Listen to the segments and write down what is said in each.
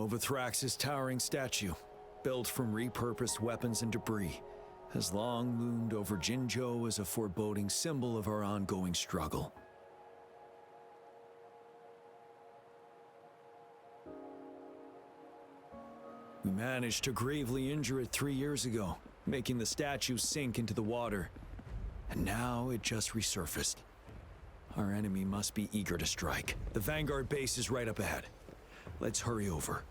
Overthrax's towering statue, built from repurposed weapons and debris, has long loomed over Jinzhou as a foreboding symbol of our ongoing struggle. We managed to gravely injure it 3 years ago, making the statue sink into the water. And now it just resurfaced. Our enemy must be eager to strike. The Vanguard base is right up ahead. Let's hurry over.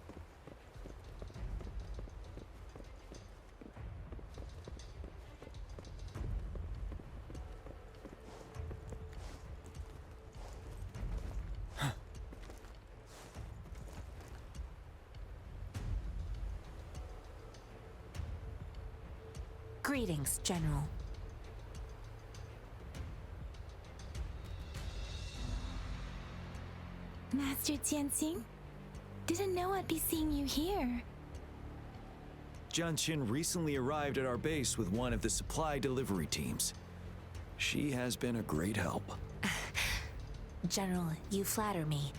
Greetings, General. Master Jianxing? Didn't know I'd be seeing you here. Jianqin recently arrived at our base with one of the supply delivery teams. She has been a great help. General, you flatter me.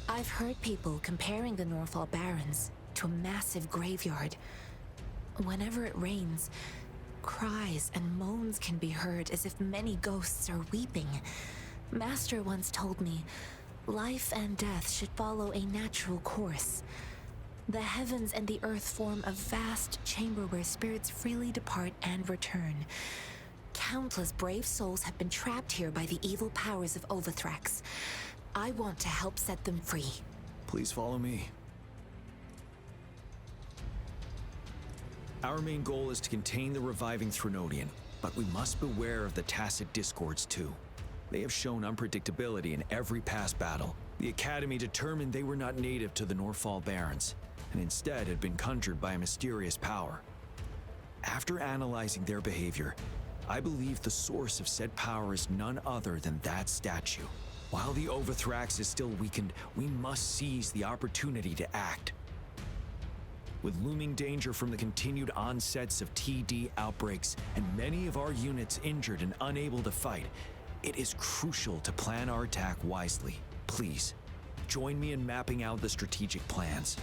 I've heard people comparing the Norfall Barrens to a massive graveyard. Whenever it rains, cries and moans can be heard as if many ghosts are weeping. Master once told me, life and death should follow a natural course. The heavens and the earth form a vast chamber where spirits freely depart and return. Countless brave souls have been trapped here by the evil powers of Overthrax. I want to help set them free. Please follow me. Our main goal is to contain the reviving Threnodian, but we must beware of the tacit discords too. They have shown unpredictability in every past battle. The Academy determined they were not native to the Norfall Barrens, and instead had been conjured by a mysterious power. After analyzing their behavior, I believe the source of said power is none other than that statue. While the Overthrax is still weakened, we must seize the opportunity to act. With looming danger from the continued onsets of TD outbreaks and many of our units injured and unable to fight, it is crucial to plan our attack wisely. Please, join me in mapping out the strategic plans.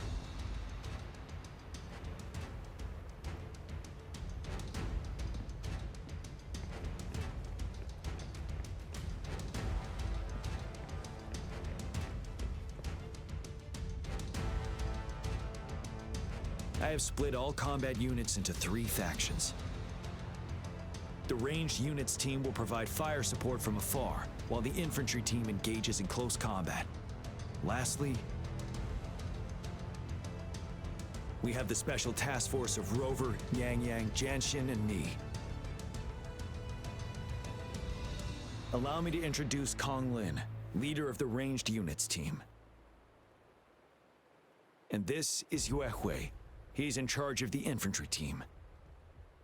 I have split all combat units into 3 factions. The ranged units team will provide fire support from afar, while the infantry team engages in close combat. Lastly, we have the special task force of Rover, Yang Yang, Jianxin, and me. Allow me to introduce Kong Lin, leader of the ranged units team. And this is Yue Hui. He's in charge of the infantry team.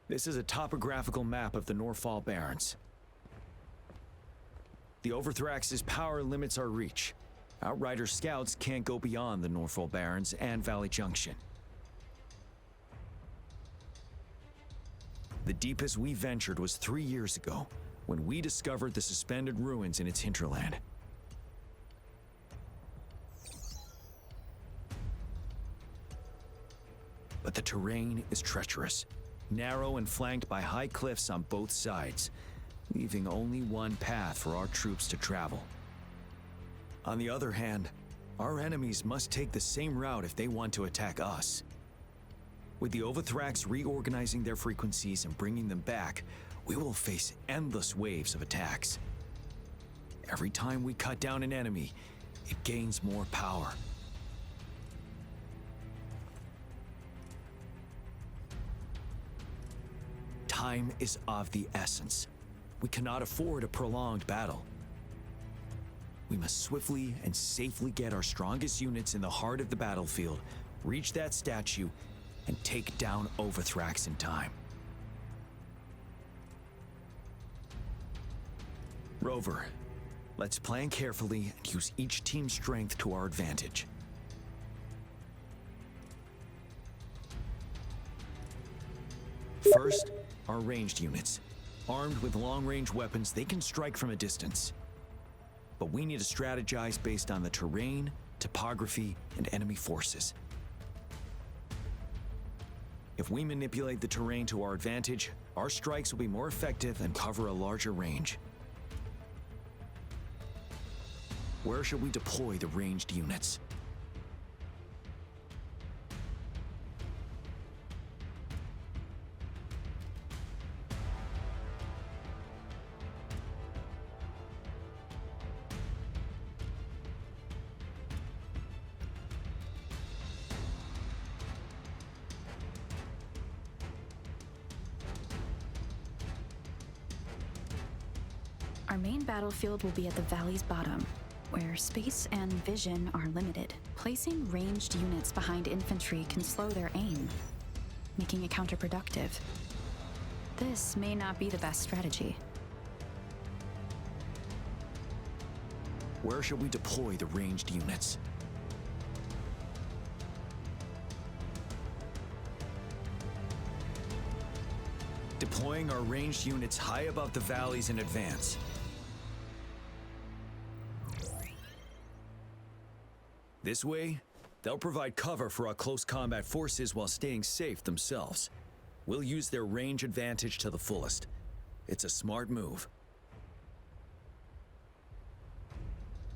This is a topographical map of the Norfall Barrens. The Overthrax's power limits our reach. Outrider scouts can't go beyond the Norfall Barrens and Valley Junction. The deepest we ventured was 3 years ago, when we discovered the suspended ruins in its hinterland. But the terrain is treacherous, narrow and flanked by high cliffs on both sides, leaving only one path for our troops to travel. On the other hand, our enemies must take the same route if they want to attack us. With the Overthrax reorganizing their frequencies and bringing them back, we will face endless waves of attacks. Every time we cut down an enemy, it gains more power. Time is of the essence. We cannot afford a prolonged battle. We must swiftly and safely get our strongest units in the heart of the battlefield, reach that statue, and take down Overthrax in time. Rover, let's plan carefully and use each team's strength to our advantage. First, our ranged units. Armed with long-range weapons, they can strike from a distance. But we need to strategize based on the terrain, topography, and enemy forces. If we manipulate the terrain to our advantage, our strikes will be more effective and cover a larger range. Where should we deploy the ranged units? Our main battlefield will be at the valley's bottom, where space and vision are limited. Placing ranged units behind infantry can slow their aim, making it counterproductive. This may not be the best strategy. Where should we deploy the ranged units? Deploying our ranged units high above the valleys in advance. This way, they'll provide cover for our close combat forces while staying safe themselves. We'll use their range advantage to the fullest. It's a smart move.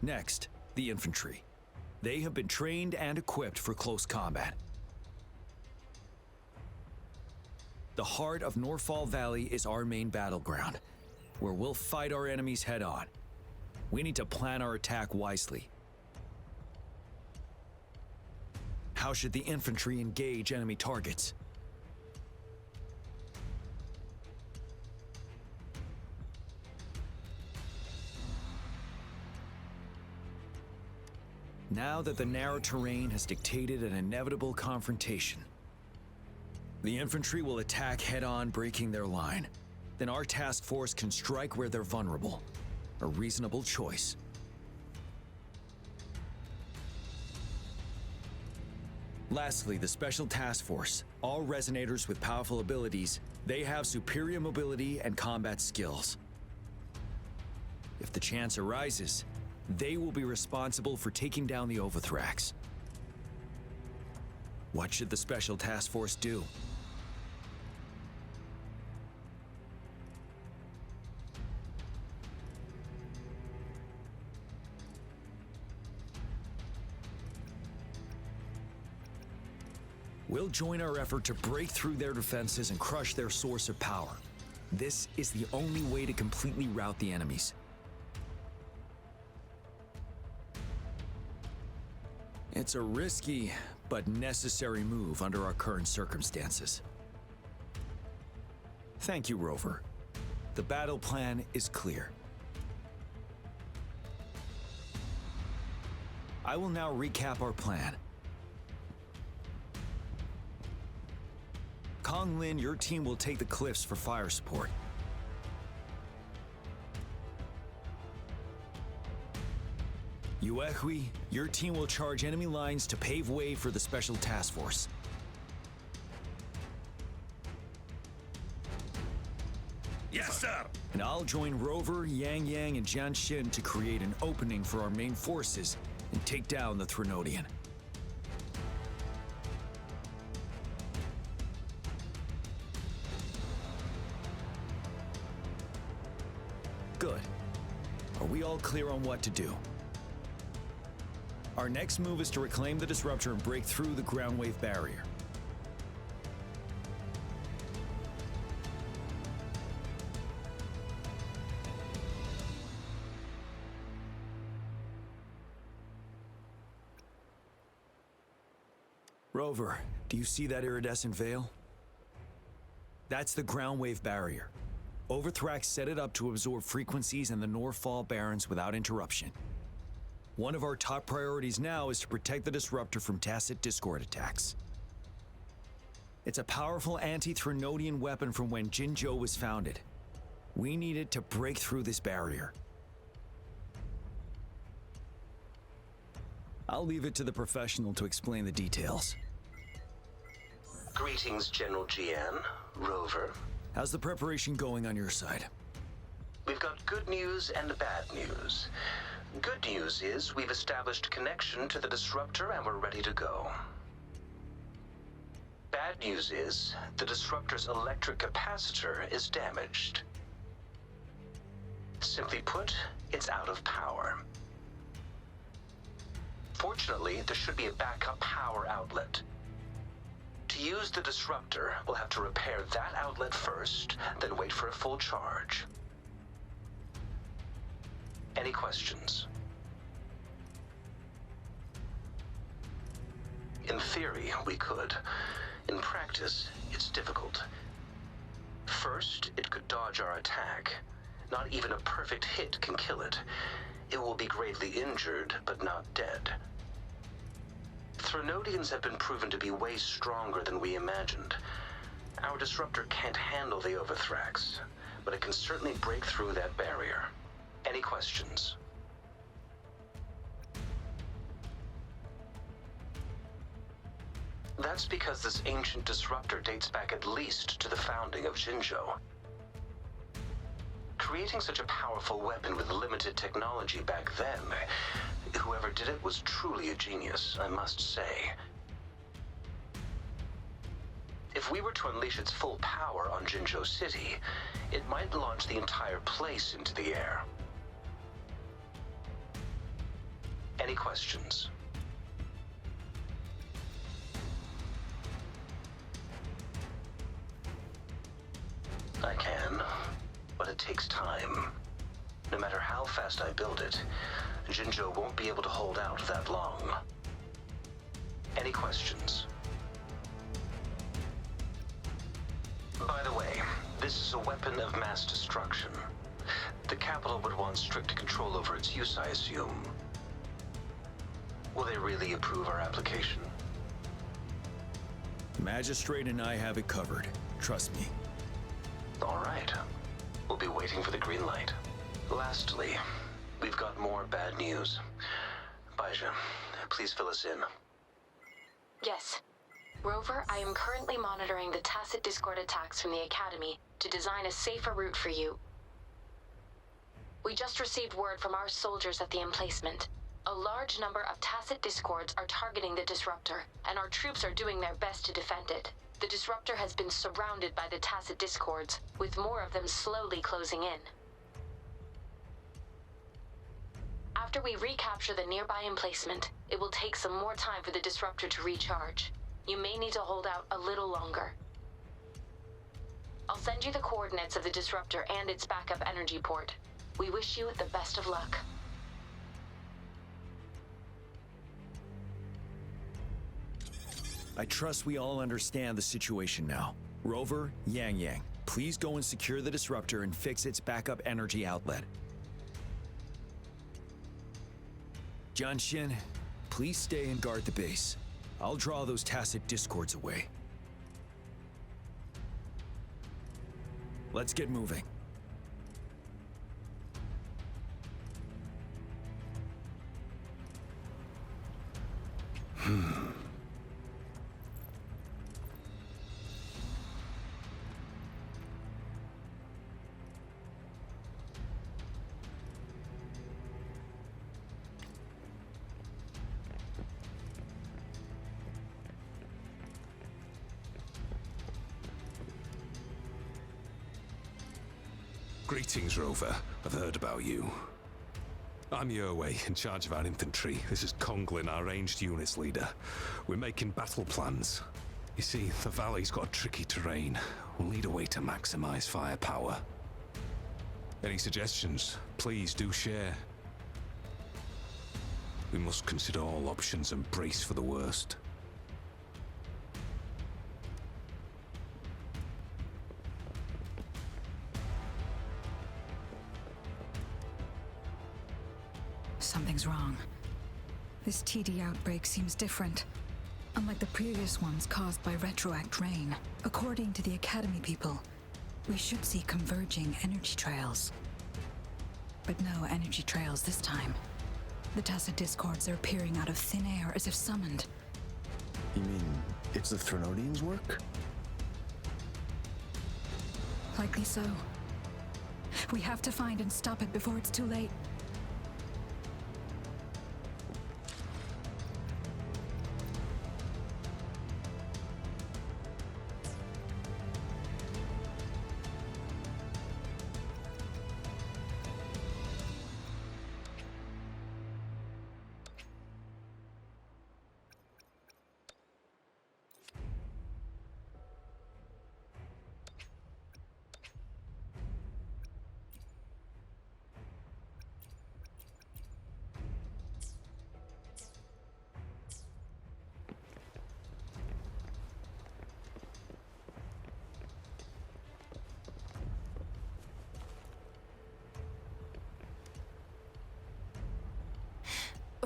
Next, the infantry. They have been trained and equipped for close combat. The heart of Norfall Valley is our main battleground, where we'll fight our enemies head-on. We need to plan our attack wisely. How should the infantry engage enemy targets? Now that the narrow terrain has dictated an inevitable confrontation, the infantry will attack head-on, breaking their line. Then our task force can strike where they're vulnerable. A reasonable choice. Lastly, the Special Task Force. All resonators with powerful abilities, they have superior mobility and combat skills. If the chance arises, they will be responsible for taking down the Overthrax. What should the Special Task Force do? We'll join our effort to break through their defenses and crush their source of power. This is the only way to completely rout the enemies. It's a risky but necessary move under our current circumstances. Thank you, Rover. The battle plan is clear. I will now recap our plan. Kong Lin, your team will take the cliffs for fire support. Uehui, your team will charge enemy lines to pave way for the Special Task Force. Yes, sir! And I'll join Rover, Yang Yang, and Jian Xin to create an opening for our main forces and take down the Threnodian. Good. Are we all clear on what to do? Our next move is to reclaim the disruptor and break through the ground wave barrier. Rover, do you see that iridescent veil? That's the ground wave barrier. Overthrax set it up to absorb frequencies in the Norfall Barrens without interruption. One of our top priorities now is to protect the disruptor from tacit discord attacks. It's a powerful anti-Threnodian weapon from when Jinzhou was founded. We need it to break through this barrier. I'll leave it to the professional to explain the details. Greetings, General Jian, Rover. How's the preparation going on your side? We've got good news and bad news. Good news is we've established connection to the disruptor and we're ready to go. Bad news is the disruptor's electric capacitor is damaged. Simply put, it's out of power. Fortunately, there should be a backup power outlet. To use the disruptor, we'll have to repair that outlet first, then wait for a full charge. Any questions? In theory, we could. In practice, it's difficult. First, it could dodge our attack. Not even a perfect hit can kill it. It will be gravely injured, but not dead. Threnodians have been proven to be way stronger than we imagined. Our disruptor can't handle the Overthrax, but it can certainly break through that barrier. Any questions? That's because this ancient disruptor dates back at least to the founding of Jinzhou. Creating such a powerful weapon with limited technology back then, whoever did it was truly a genius, I must say. If we were to unleash its full power on Jinzhou City, it might launch the entire place into the air. Any questions? I can, but it takes time. No matter how fast I build it, Jinzhou won't be able to hold out that long. Any questions? By the way, this is a weapon of mass destruction. The capital would want strict control over its use, I assume. Will they really approve our application? Magistrate and I have it covered. Trust me. All right. We'll be waiting for the green light. Lastly, we've got more bad news. Baija, please fill us in. Yes. Rover, I am currently monitoring the tacit discord attacks from the Academy to design a safer route for you. We just received word from our soldiers at the emplacement. A large number of tacit discords are targeting the disruptor, and our troops are doing their best to defend it. The disruptor has been surrounded by the tacit discords, with more of them slowly closing in. After we recapture the nearby emplacement, it will take some more time for the disruptor to recharge. You may need to hold out a little longer. I'll send you the coordinates of the disruptor and its backup energy port. We wish you the best of luck. I trust we all understand the situation now. Rover, Yang, please go and secure the disruptor and fix its backup energy outlet. Jianxin, please stay and guard the base. I'll draw those tacit discords away. Let's get moving. Greetings, Rover. I've heard about you. I'm Yurwei, in charge of our infantry. This is Conglin, our ranged units leader. We're making battle plans. You see, the valley's got tricky terrain. We'll need a way to maximize firepower. Any suggestions? Please do share. We must consider all options and brace for the worst. Something's wrong. This TD outbreak seems different. Unlike the previous ones caused by retroact rain, according to the Academy people, we should see converging energy trails. But no energy trails this time. The tacit discords are appearing out of thin air as if summoned. You mean it's the Threnodians' work? Likely so. We have to find and stop it before it's too late.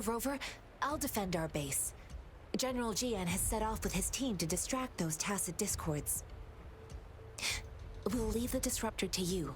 Rover, I'll defend our base. General Jian has set off with his team to distract those tacit discords. We'll leave the disruptor to you.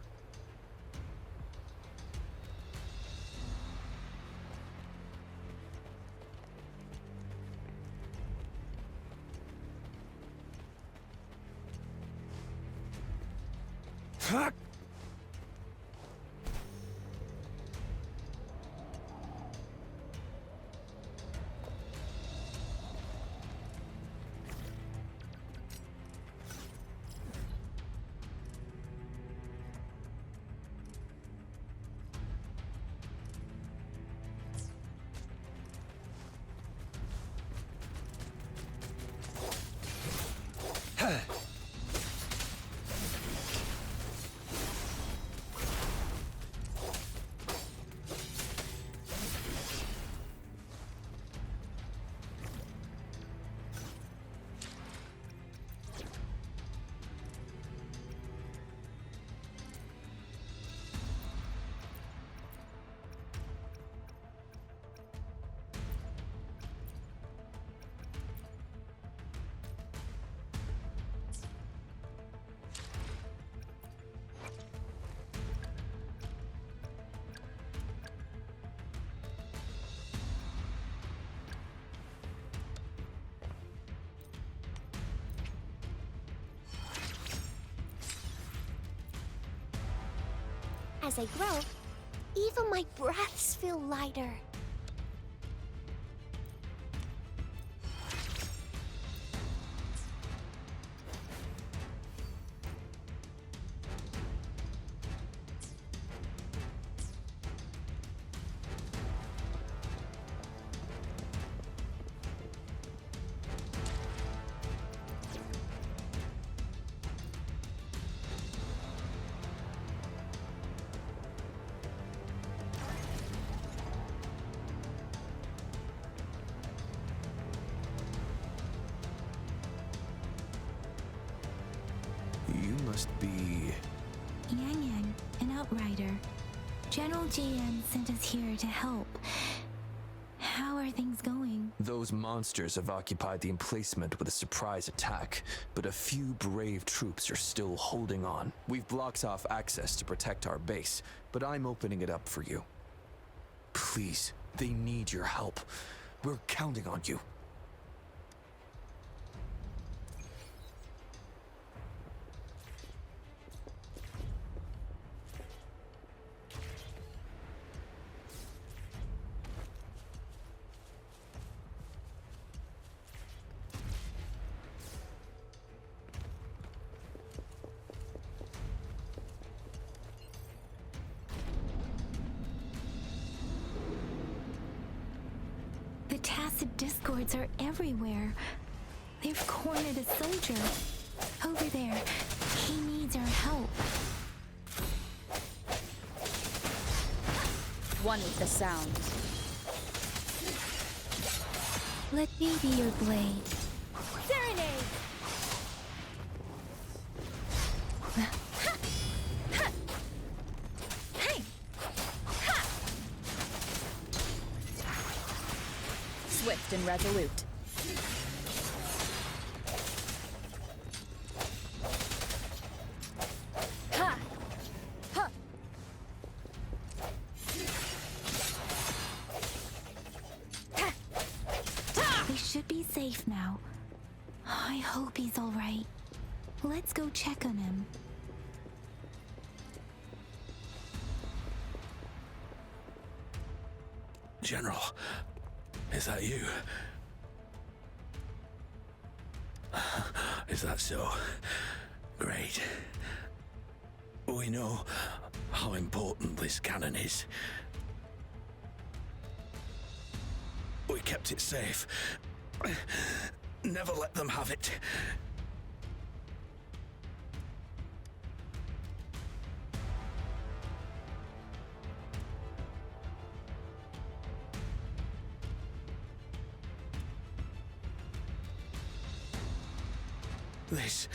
As I grow, even my breaths feel lighter. You must be... Yang, an outrider. General Jian sent us here to help. How are things going? Those monsters have occupied the emplacement with a surprise attack, but a few brave troops are still holding on. We've blocked off access to protect our base, but I'm opening it up for you. Please, they need your help. We're counting on you. The tacit discords are everywhere. They've cornered a soldier. Over there. He needs our help. One with the sound. Let me be your blade. Serenade! Swift and resolute. Ha! Ha! We should be safe now. I hope he's all right. Let's go check on him. General, is that you? Is that so? Great. We know how important this cannon is. We kept it safe. Never let them have it. This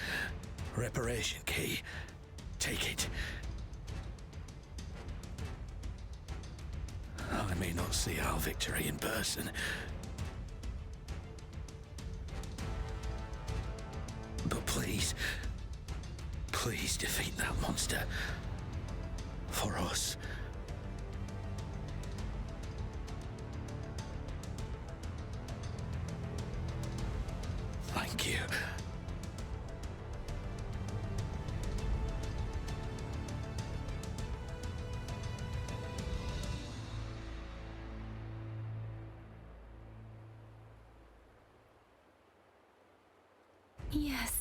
reparation key. Take it. I may not see our victory in person, but please defeat that monster. For us. Thank you. Yes,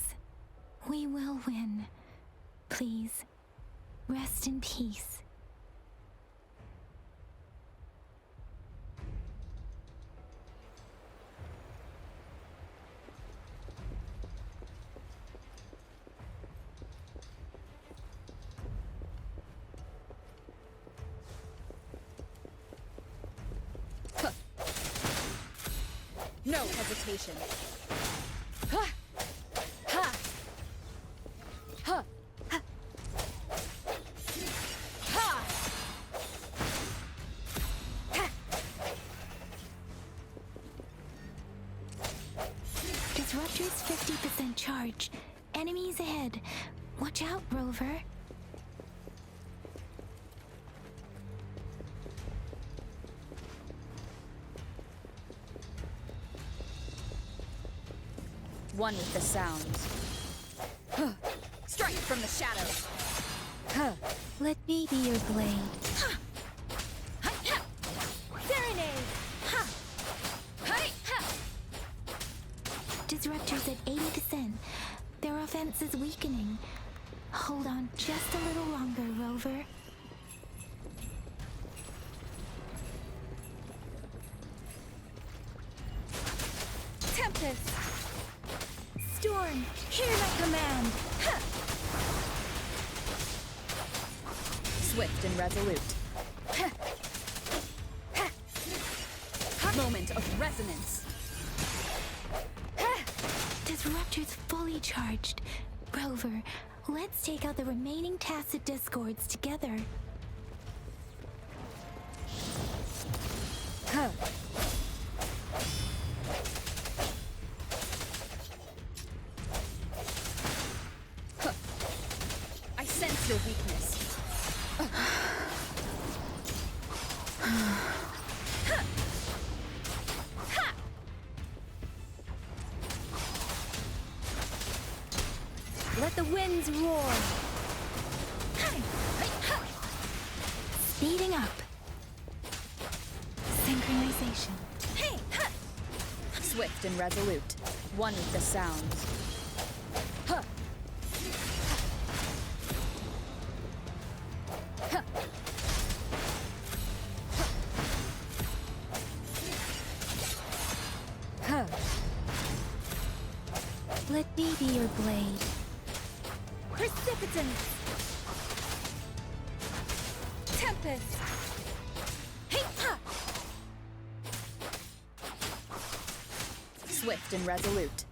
we will win. Please, rest in peace. No hesitation. Ha! Ha! Ha! Ha! Ha! Disruptor's 50% charge. Enemies ahead. Watch out, Rover. One with the sounds. Strike from the shadows. Let me be your blade. Serenade. Disruptor's at 80%. Their offense is weakening. Hold on just a little longer, Rover. Tempest. Storm, hear my command! Ha! Swift and resolute. Ha! Ha! Ha! Moment of resonance. Ha! Disruptor's fully charged. Rover, let's take out the remaining tacit discords together. Ha! Your weakness. Let the winds roar. Speeding up. Synchronization. Swift and resolute. One with the sounds. Let me be your blade. Precipitance. Tempest. Swift and resolute.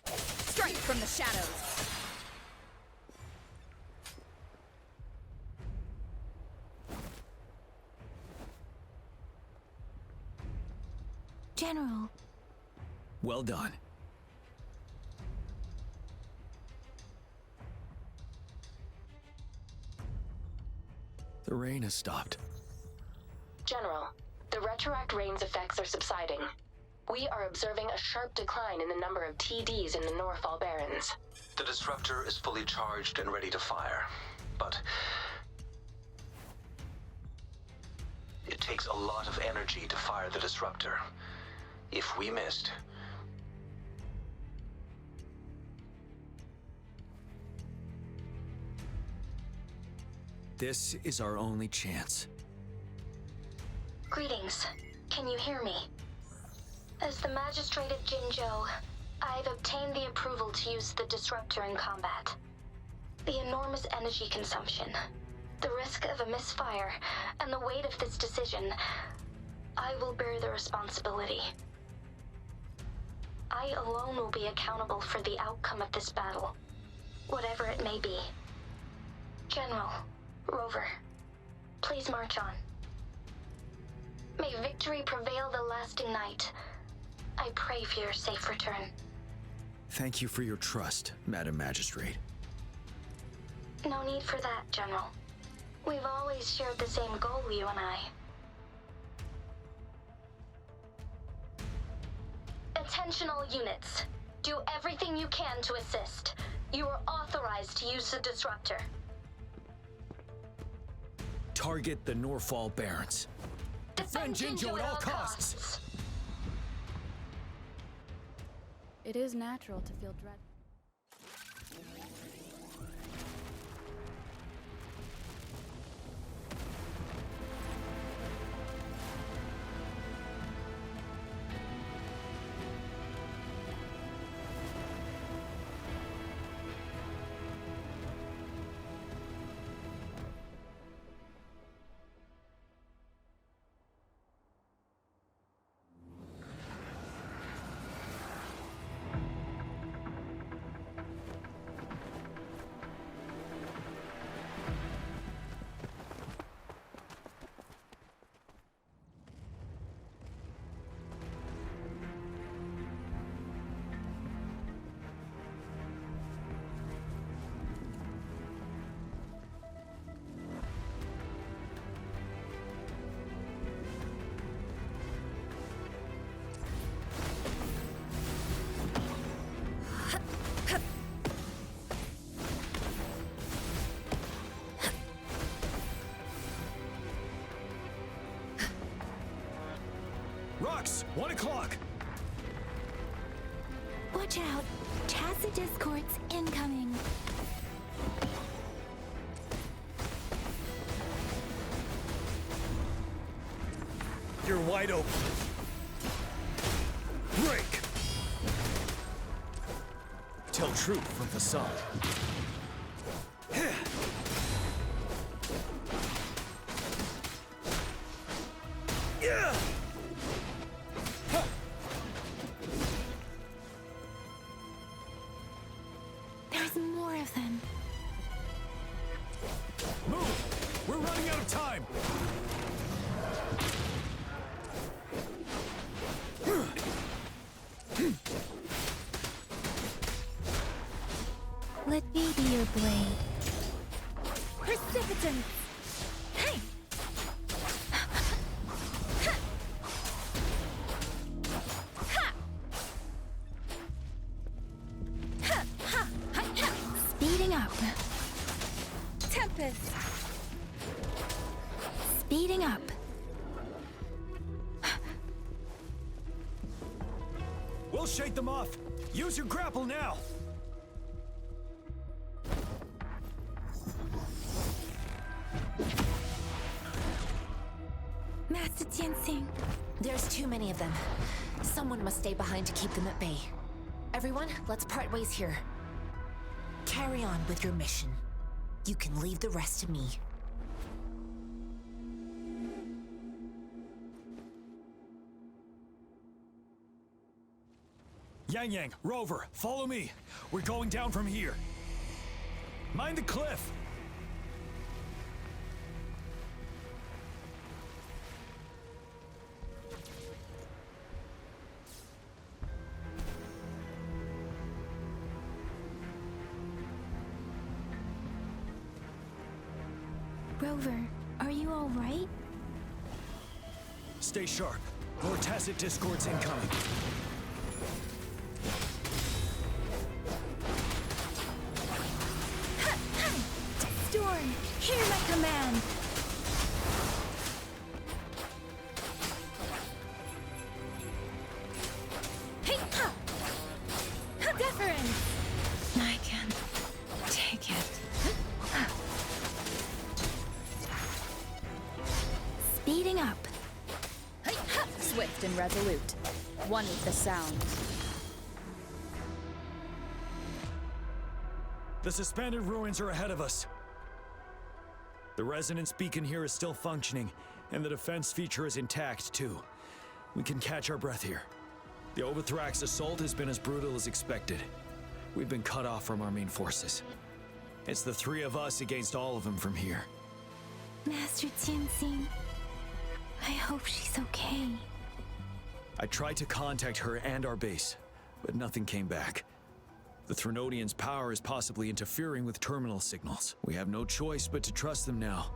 Strike from the shadows. General. Well done. The rain has stopped. General, the retroact rain's effects are subsiding. We are observing a sharp decline in the number of TDs in the Northall Barrens. The disruptor is fully charged and ready to fire, but it takes a lot of energy to fire the disruptor. If we missed, this is our only chance. Greetings. Can you hear me? As the Magistrate of Jinzhou, I've obtained the approval to use the disruptor in combat. The enormous energy consumption, the risk of a misfire, and the weight of this decision, I will bear the responsibility. I alone will be accountable for the outcome of this battle, whatever it may be. General, Rover, please march on. May victory prevail the lasting night. I pray for your safe return. Thank you for your trust, Madam Magistrate. No need for that, General. We've always shared the same goal, you and I. Attention all units. Do everything you can to assist. You are authorized to use the disruptor. Target the Norfall Barrens. Defend Jinjo at all costs. It is natural to feel dread. Rocks, 1 o'clock. Watch out. Tacit discords incoming. You're wide open. Break! Tell truth from facade. Yeah! There's more of them. Move! We're running out of time! Let me be your blade. Precipitance! Hey! Speeding up. Tempest! Speeding up. We'll shake them off. Use your grapple now. Master Tianxing. There's too many of them. Someone must stay behind to keep them at bay. Everyone, let's part ways here. Carry on with your mission. You can leave the rest to me. Yang Yang, Rover, follow me. We're going down from here. Mind the cliff. Rover, are you all right? Stay sharp. More tacit discords incoming. Storm, hear my command! Hey, ha! Deference! I can take it. Speeding up. Hey, ha! Swift and resolute. One with the sounds. The suspended ruins are ahead of us. The resonance beacon here is still functioning, and the defense feature is intact, too. We can catch our breath here. The Overthrax assault has been as brutal as expected. We've been cut off from our main forces. It's the three of us against all of them from here. Master Tianxing, I hope she's okay. I tried to contact her and our base, but nothing came back. The Threnodians' power is possibly interfering with terminal signals. We have no choice but to trust them now.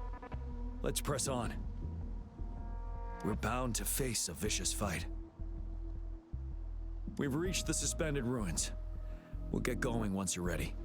Let's press on. We're bound to face a vicious fight. We've reached the suspended ruins. We'll get going once you're ready.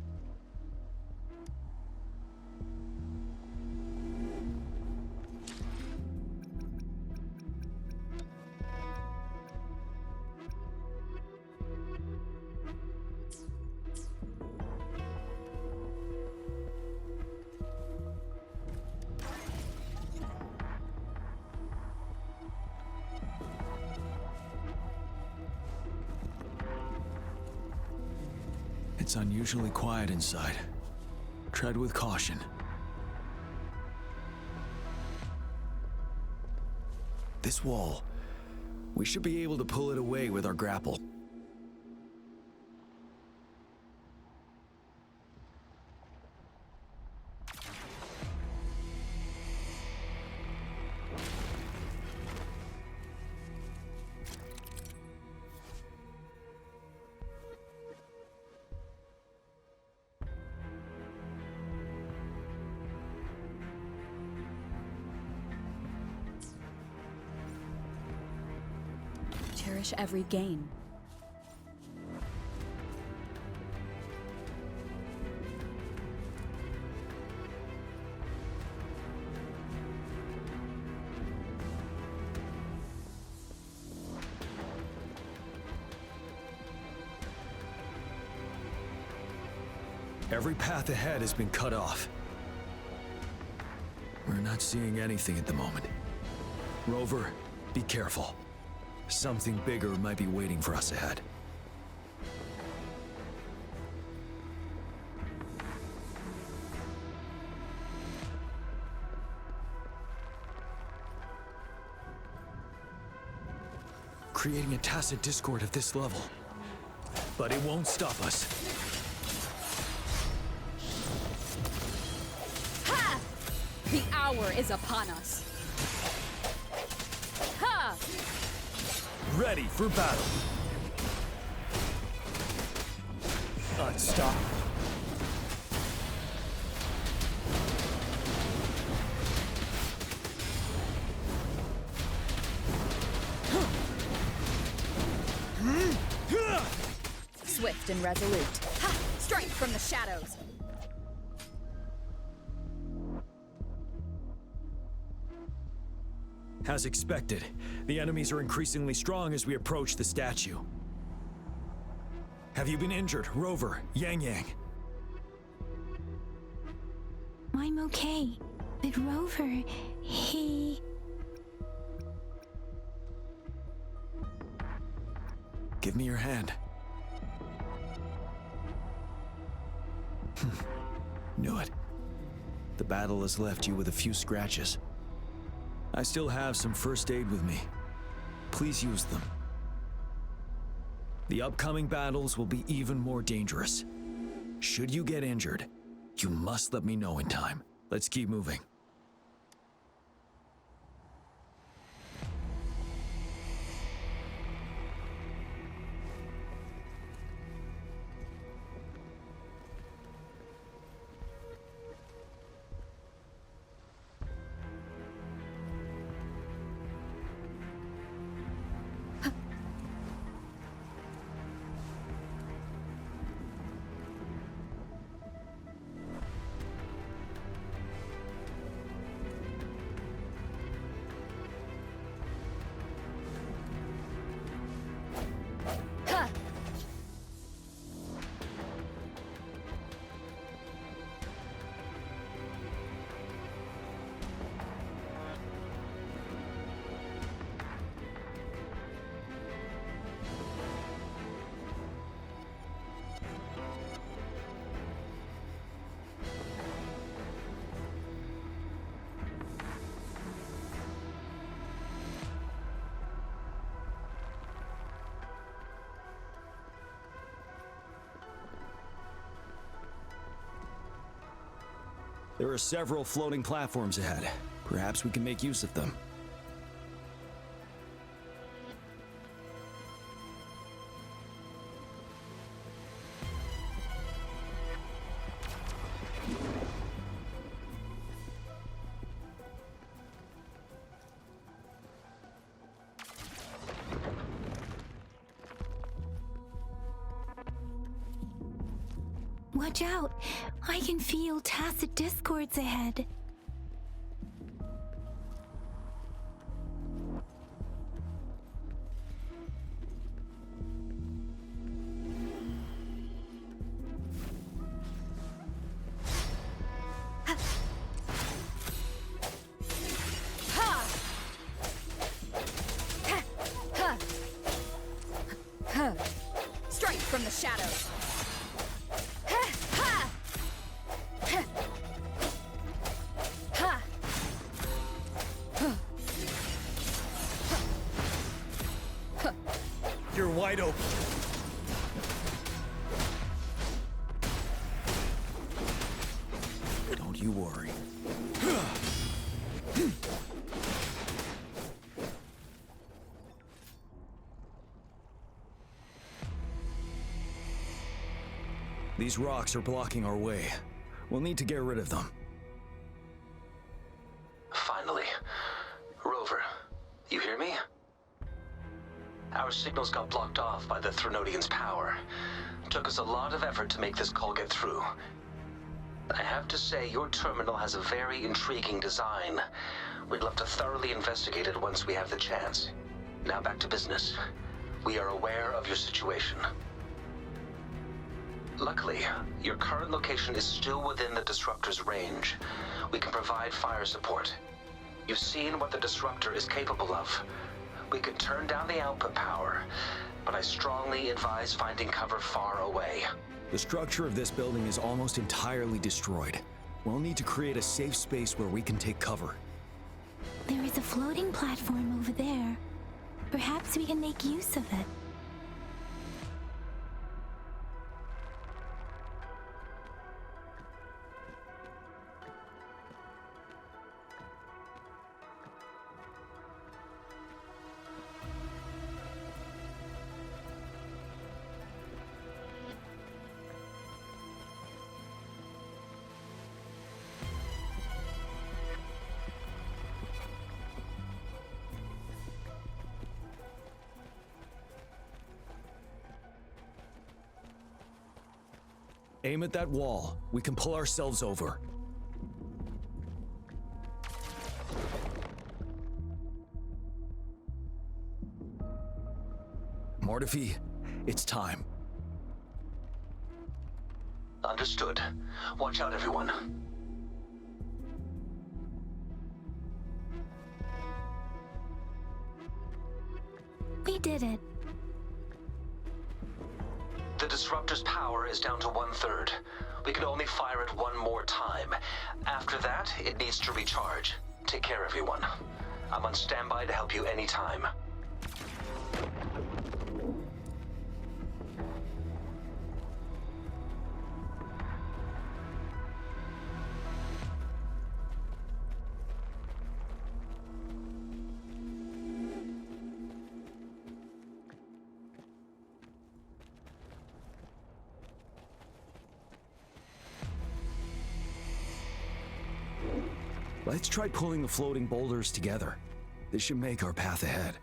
It's unusually quiet inside. Tread with caution. This wall. We should be able to pull it away with our grapple. Cherish every gain. Every path ahead has been cut off. We're not seeing anything at the moment. Rover, be careful. Something bigger might be waiting for us ahead. Creating a tacit discord at this level. But it won't stop us. Ha! The hour is upon us. Ha! Ready for battle. Stop. Swift and resolute. Ha! Strike from the shadows. As expected, the enemies are increasingly strong as we approach the statue. Have you been injured, Rover, Yang Yang? I'm okay. But Rover, he... Give me your hand. Knew it. The battle has left you with a few scratches. I still have some first aid with me. Please use them. The upcoming battles will be even more dangerous. Should you get injured, you must let me know in time. Let's keep moving. There are several floating platforms ahead. Perhaps we can make use of them. Watch out! I can feel tacit discords ahead. Strike from the shadows. You're wide open. Don't you worry. These rocks are blocking our way. We'll need to get rid of them. Finally. Rover, you hear me? Our signals got blocked off by the Threnodians' power. Took us a lot of effort to make this call get through. I have to say, your terminal has a very intriguing design. We'd love to thoroughly investigate it once we have the chance. Now back to business. We are aware of your situation. Luckily, your current location is still within the Disruptor's range. We can provide fire support. You've seen what the Disruptor is capable of. We could turn down the output power, but I strongly advise finding cover far away. The structure of this building is almost entirely destroyed. We'll need to create a safe space where we can take cover. There is a floating platform over there. Perhaps we can make use of it. Aim at that wall. We can pull ourselves over. Mortifi, it's time. Understood. Watch out, everyone. We did it. The Disruptor's power is down to 1/3. We can only fire it one more time. After that, it needs to recharge. Take care, everyone. I'm on standby to help you anytime. Let's try pulling the floating boulders together. This should make our path ahead.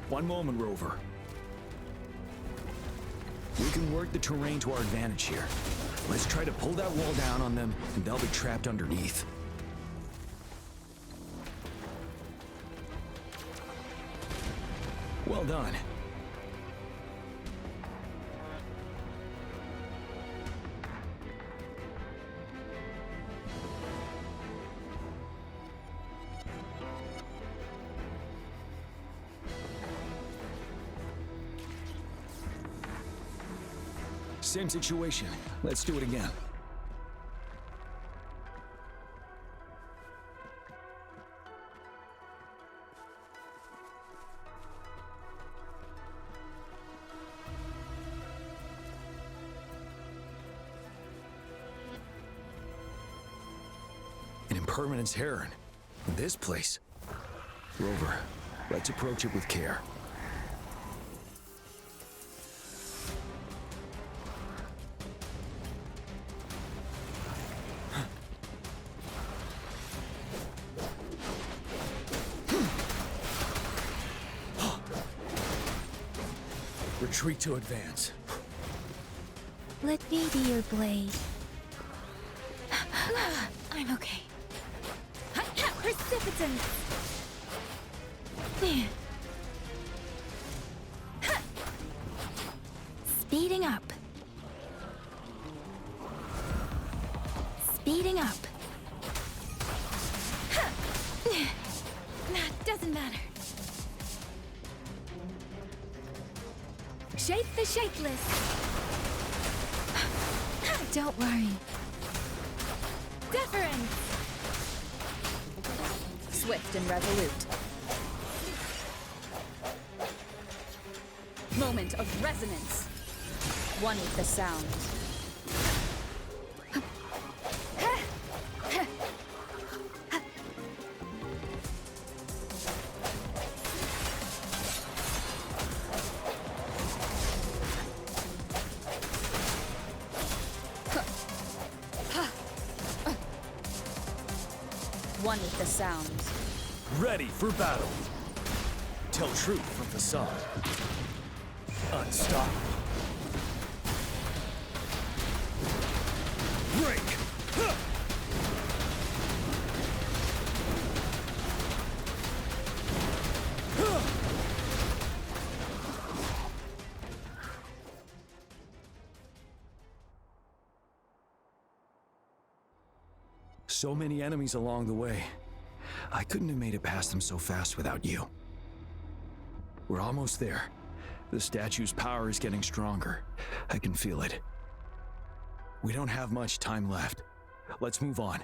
One moment, Rover. We can work the terrain to our advantage here. Let's try to pull that wall down on them, and they'll be trapped underneath. Well done. Same situation. Let's do it again. An impermanence heron. In this place. Rover, let's approach it with care. Retreat to advance. Let me be your blade. I'm okay. Precipitance! Speeding up. Speeding up. That doesn't matter. Shape the shapeless. Don't worry. Deference. Swift and resolute. Moment of resonance. One with the sound. One with the sound. Ready for battle. Tell truth from facade. Unstoppable. Break! Huh! Huh! So many enemies along the way. I couldn't have made it past them so fast without you. We're almost there. The statue's power is getting stronger. I can feel it. We don't have much time left. Let's move on.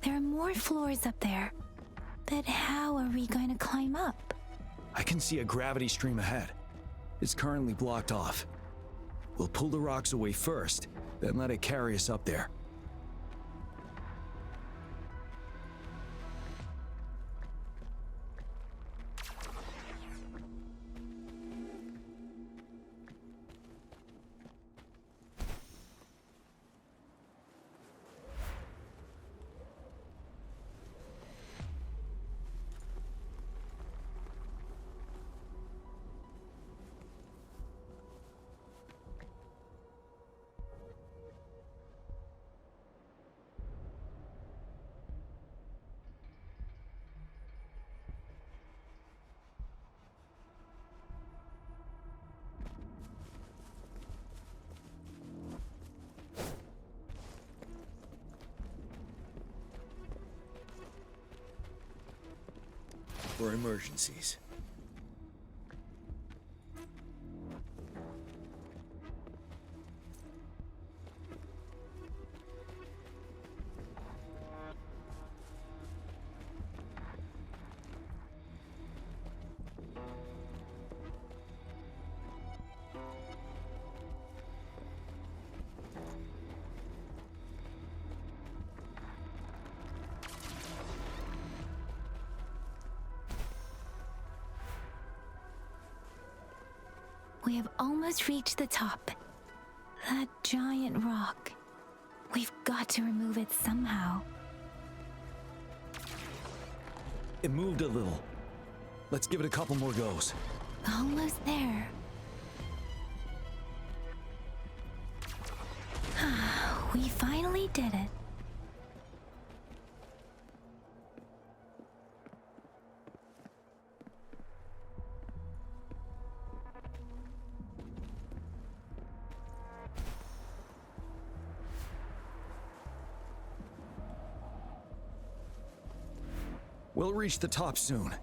There are more floors up there. But how are we going to climb up? I can see a gravity stream ahead. It's currently blocked off. We'll pull the rocks away first, then let it carry us up there. For emergencies. We have almost reached the top. That giant rock. We've got to remove it somehow. It moved a little. Let's give it a couple more goes. Almost there. We finally did it. We'll reach the top soon.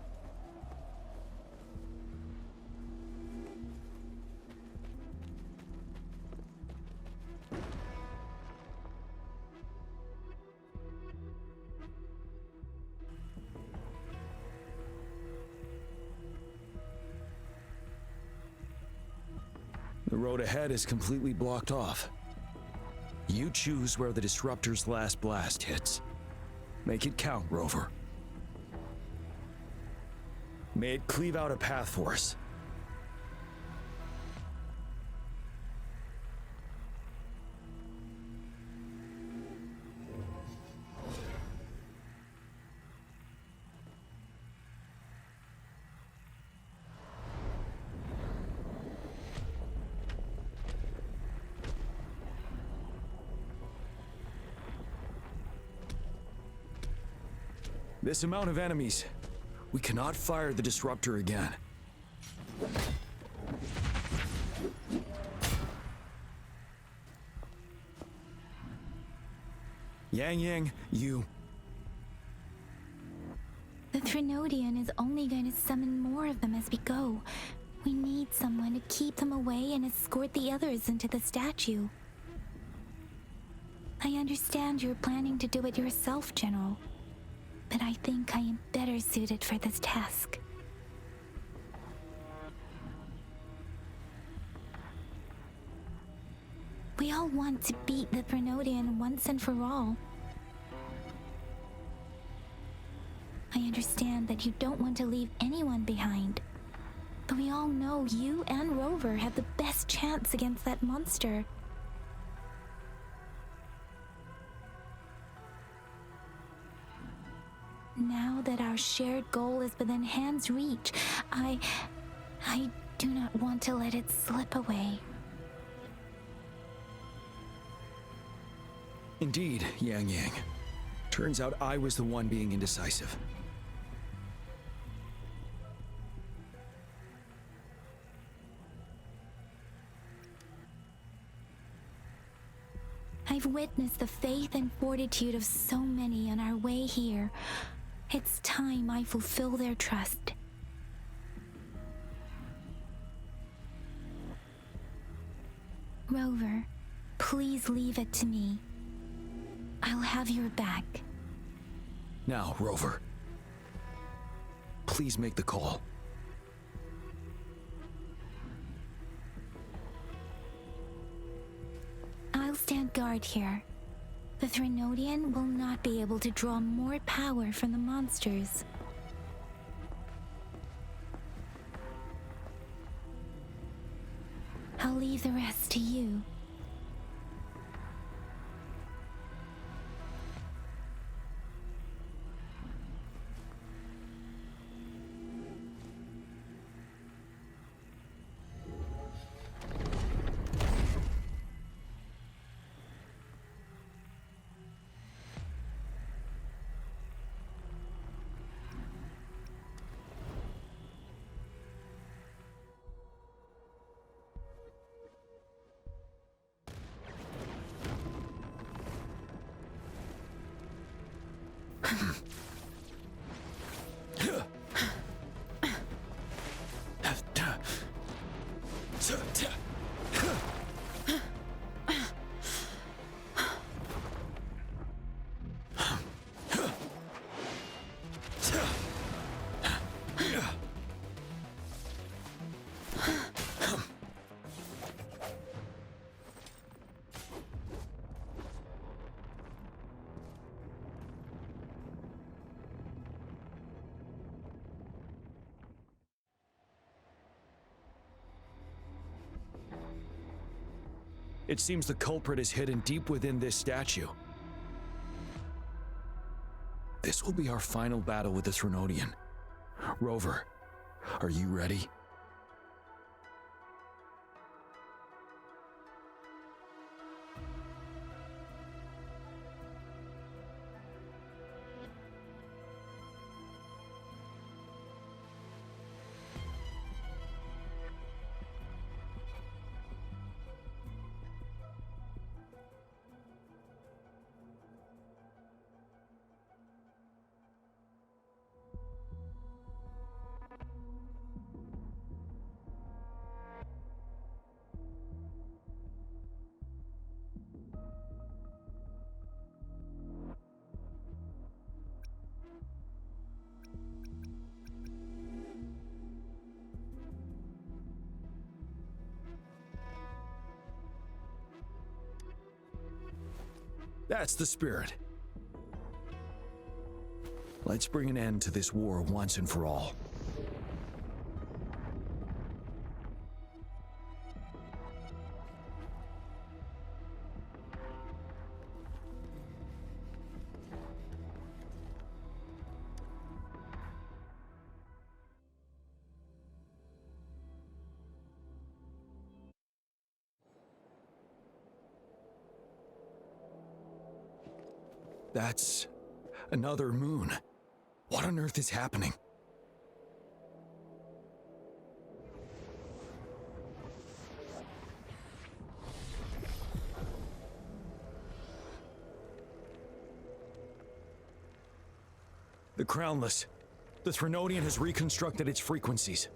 The road ahead is completely blocked off. You choose where the disruptor's last blast hits. Make it count, Rover. May it cleave out a path for us. This amount of enemies, we cannot fire the disruptor again. Yang, you... The Threnodian is only going to summon more of them as we go. We need someone to keep them away and escort the others into the statue. I understand you're planning to do it yourself, General. But I think I am better suited for this task. We all want to beat the Threnodian once and for all. I understand that you don't want to leave anyone behind. But we all know you and Rover have the best chance against that monster. Now that our shared goal is within hand's reach, I do not want to let it slip away. Indeed, Yang. Turns out I was the one being indecisive. I've witnessed the faith and fortitude of so many on our way here. It's time I fulfill their trust. Rover, please leave it to me. I'll have your back. Now, Rover. Please make the call. I'll stand guard here. The Threnodian will not be able to draw more power from the monsters. I'll leave the rest to you. It seems the culprit is hidden deep within this statue. This will be our final battle with the Threnodian. Rover, are you ready? That's the spirit. Let's bring an end to this war once and for all. That's another moon. What on earth is happening? The Crownless. The Threnodian has reconstructed its frequencies.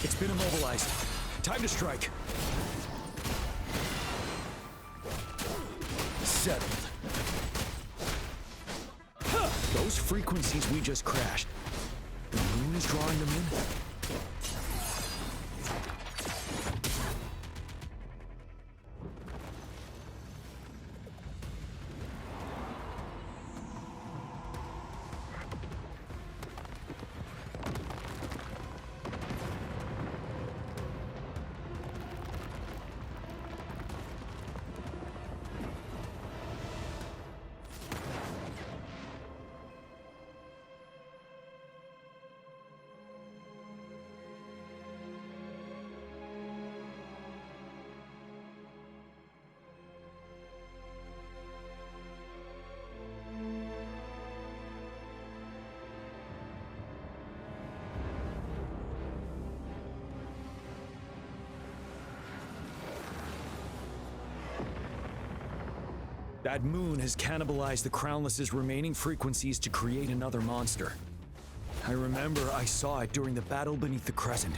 It's been immobilized. Time to strike. Settled. Those frequencies we just crashed. The moon is drawing them in? That moon has cannibalized the Crownless's remaining frequencies to create another monster. I remember I saw it during the battle beneath the Crescent.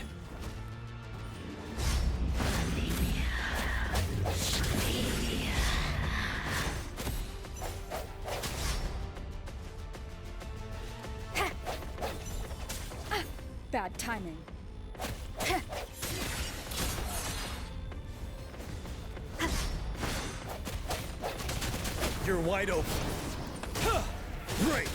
Bad timing. You're wide open. Break!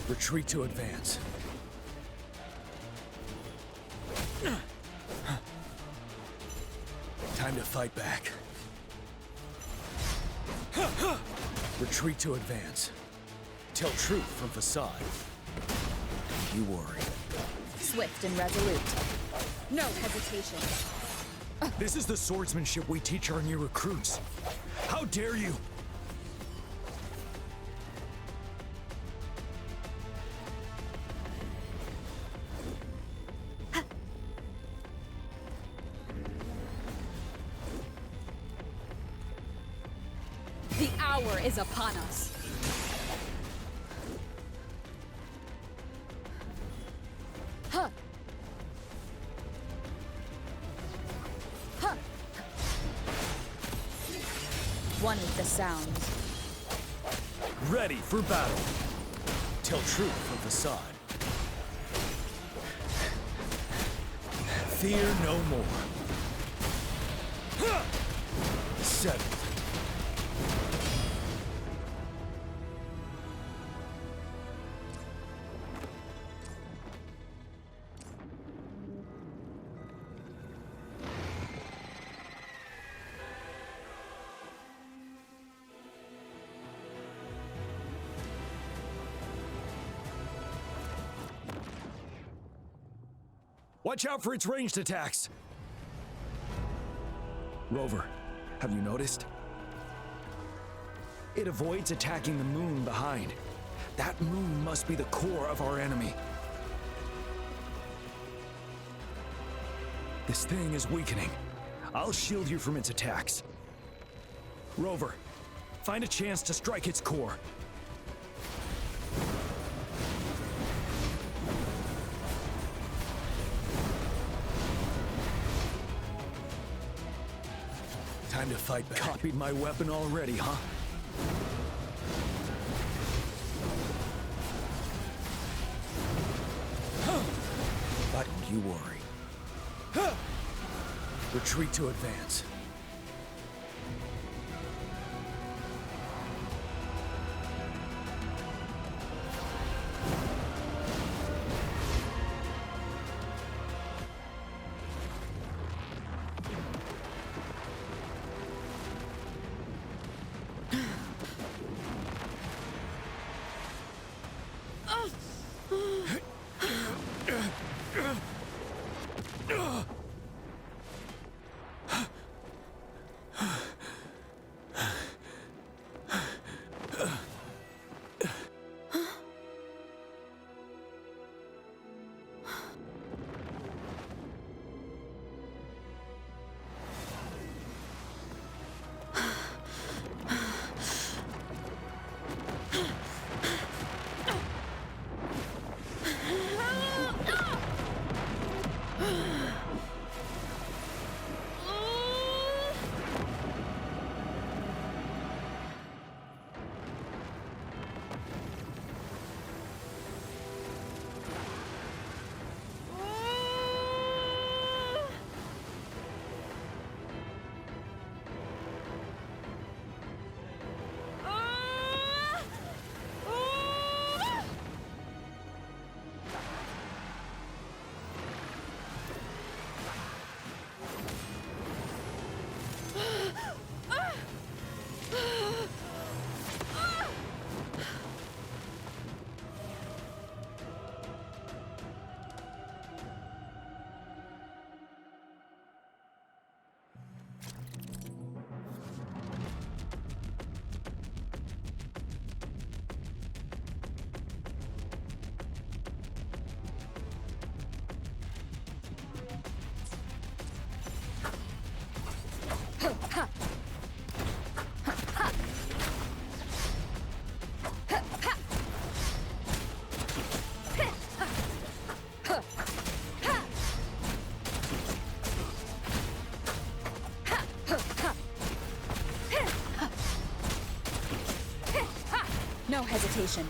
Retreat to advance. Time to fight back. Retreat to advance. Tell truth from facade. You worry. Swift and resolute. No hesitation. This is the swordsmanship we teach our new recruits. How dare you! The hour is upon us. Huh. Huh. One with the sounds. Ready for battle. Tell truth from facade. Fear no more. Settled. Watch out for its ranged attacks! Rover, have you noticed? It avoids attacking the moon behind. That moon must be the core of our enemy. This thing is weakening. I'll shield you from its attacks. Rover, find a chance to strike its core. Time to fight back. Copied my weapon already, huh? But don't you worry. Retreat to advance. No hesitation.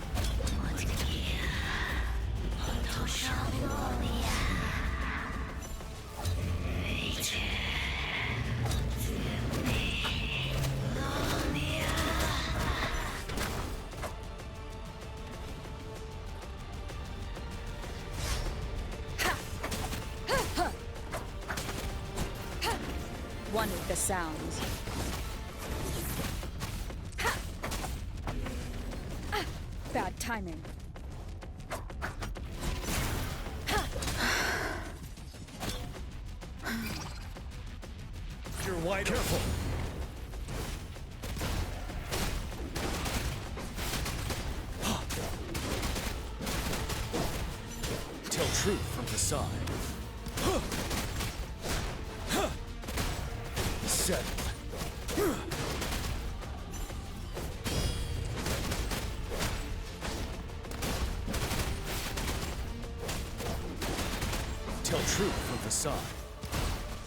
One with the sounds. Bad timing. You're wide careful. Tell truth from the side. Settled. Tell truth from the side.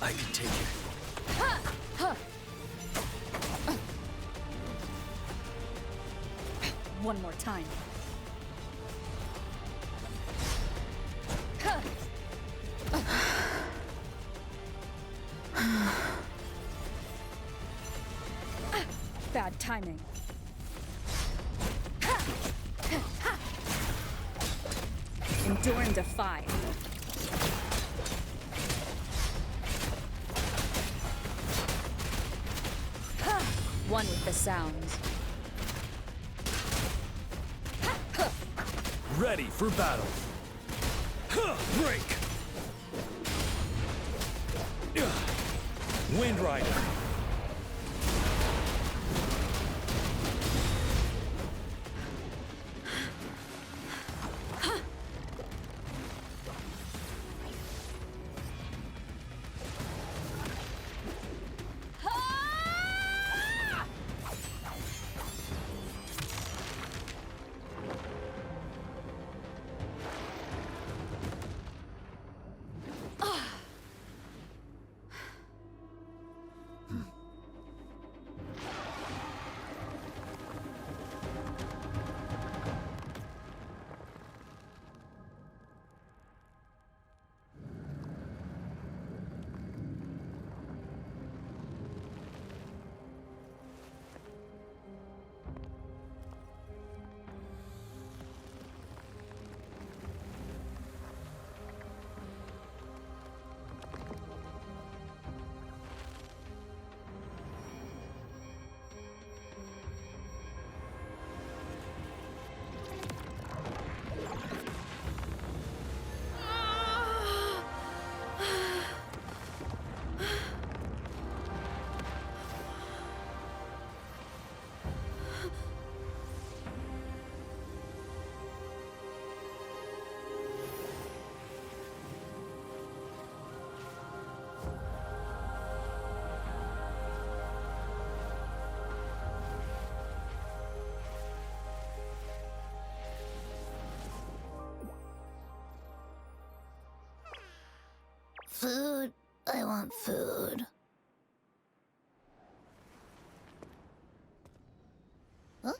I can take it. One more time. Bad timing. Endure and defy. One with the sounds. Ready for battle. Break. Wind Rider. Food. I want food. Huh?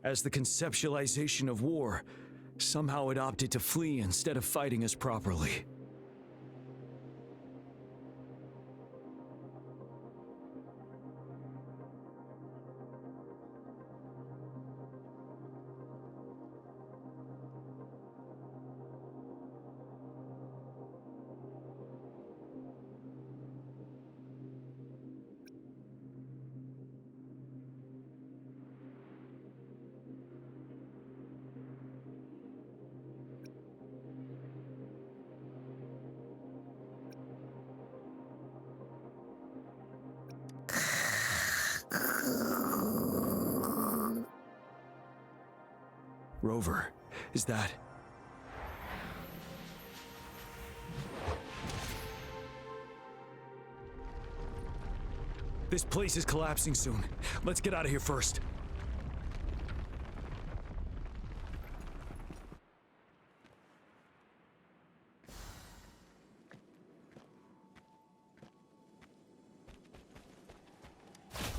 As the conceptualization of war, somehow it opted to flee instead of fighting us properly. Rover, is that... This place is collapsing soon. Let's get out of here first.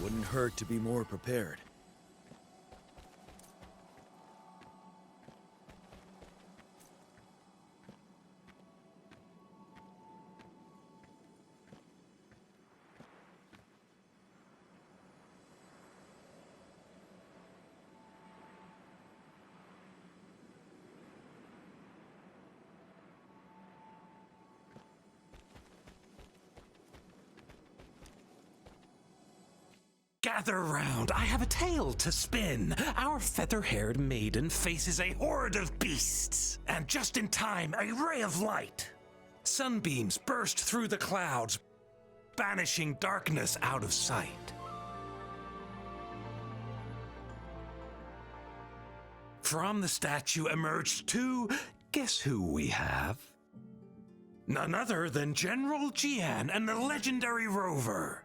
Wouldn't hurt to be more prepared. Gather round, I have a tale to spin. Our feather-haired maiden faces a horde of beasts. And just in time, a ray of light. Sunbeams burst through the clouds, banishing darkness out of sight. From the statue emerged two, guess who we have? None other than General Jian and the legendary Rover.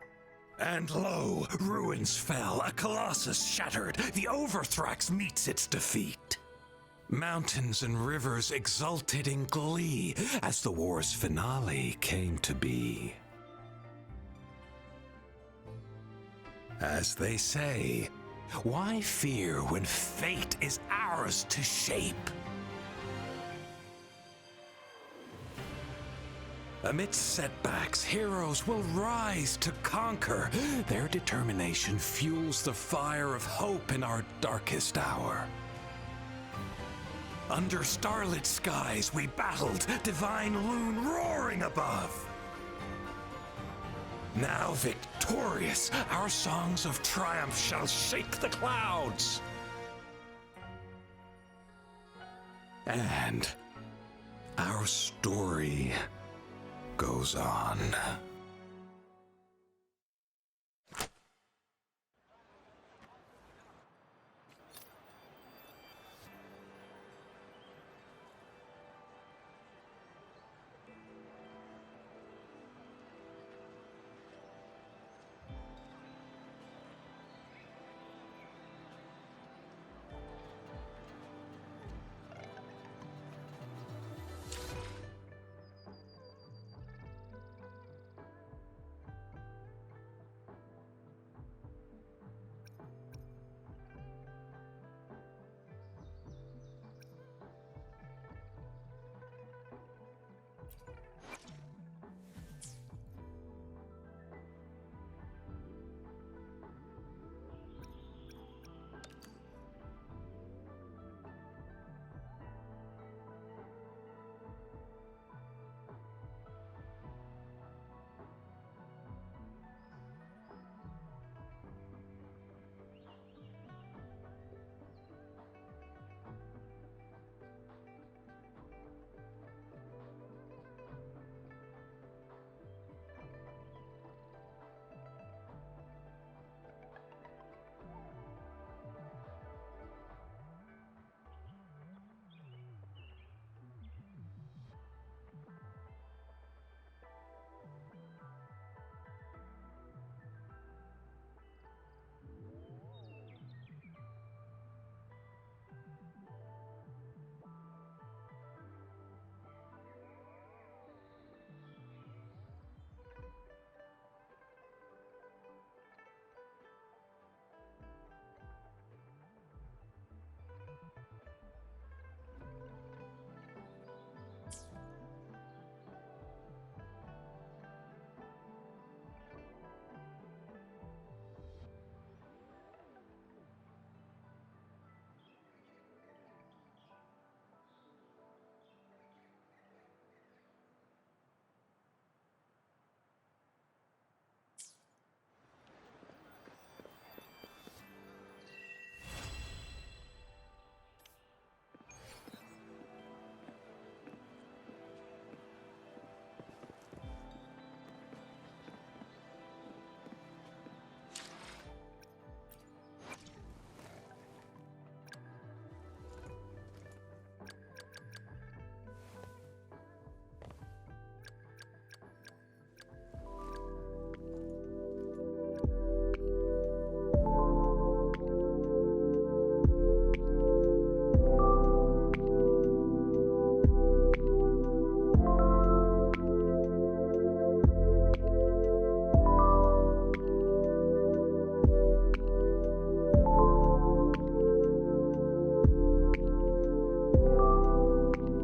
And lo, ruins fell, a colossus shattered, the Overthrax meets its defeat. Mountains and rivers exulted in glee as the war's finale came to be. As they say, why fear when fate is ours to shape? Amidst setbacks, heroes will rise to conquer. Their determination fuels the fire of hope in our darkest hour. Under starlit skies we battled, divine loon roaring above. Now victorious, our songs of triumph shall shake the clouds. And our story goes on.